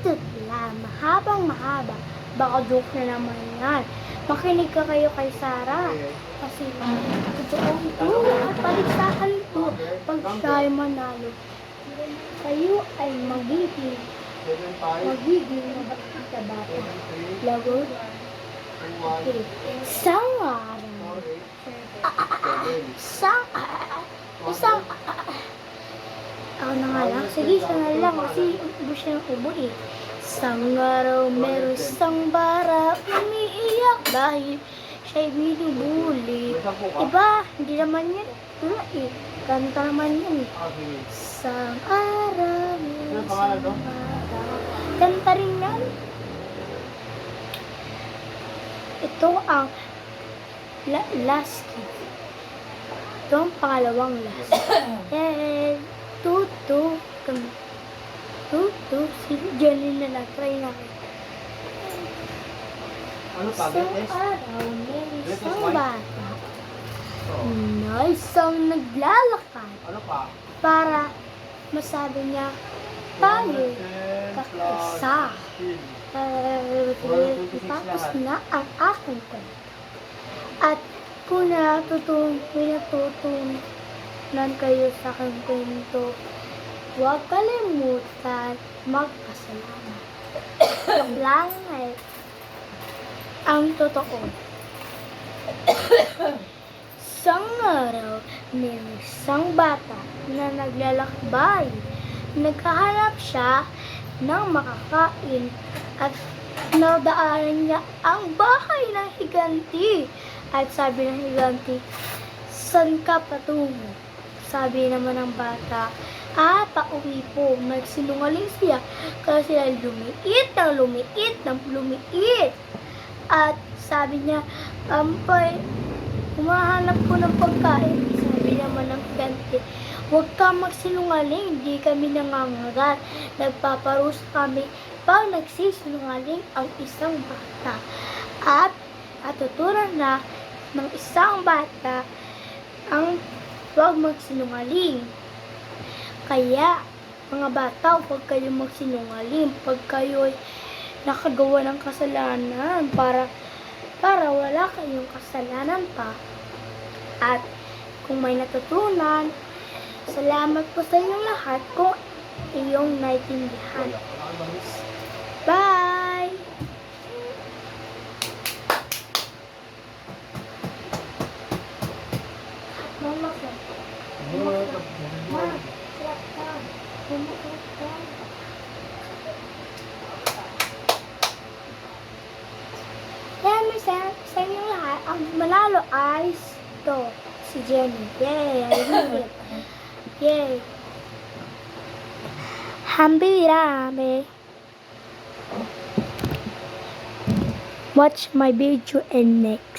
Ito lang, mahabang mahaba. Baka joke na naman yan. Makinig ka kayo kay Sarah. Kasi totoo ito at paligsahan ito pag siya ay manalo. Kayo ay magiging mabait na bata. Lagot? Okay. Isang araw. Ako na nga lang. Sige, siya na lang. Kasi ubos siya ng ubo eh. Isang araw, meron isang bara. Umiiyak dahil siya'y binubuli. Diba? Hindi naman yan. Wala eh. Kanta naman yan eh. Isang araw, meron isang bara. Kanta rin yan. Ito ang last kid. Ito ang pangalawang last. Tutu. Si Jenny na lang. Try natin. Ano pa? Isang araw, may isang bata na isang naglalakad Ano pa? para masabi niya tayo kakaisa. Tapos na ang aking kwento. At kung natutunan kayo sa aking kwento, huwag kalimutan magpasalamat. Lang ay ang totoo. Isang araw, may isang bata na naglalakbay. Naghahanap siya ng makakain at nadaanan niya ang bahay ng higanti. At sabi ng higanti, "Saan ka patungo?" Sabi naman ng bata, pauwi po." Nagsinungaling siya kasi lumiit. At sabi niya, humahanap ko ng pagkain. Sabi naman ng higanti, "Huwag ka magsinungaling, hindi kami nangangagat. Nagpaparusa kami pag nagsisinungaling ang isang bata." At natutunan na ng isang bata ang huwag magsinungaling. Kaya, mga bata, huwag kayong magsinungaling pag kayo'y nakagawa ng kasalanan para wala kayong kasalanan pa. At kung may natutunan, salamat po sa inyong lahat kung iyong naiintindihan. Bye! Mama ko. Kaya sa inyong lahat, ang manalo ay ito, si Jenny. Yay! I love it. Yay! Hambirame. Watch my video and next.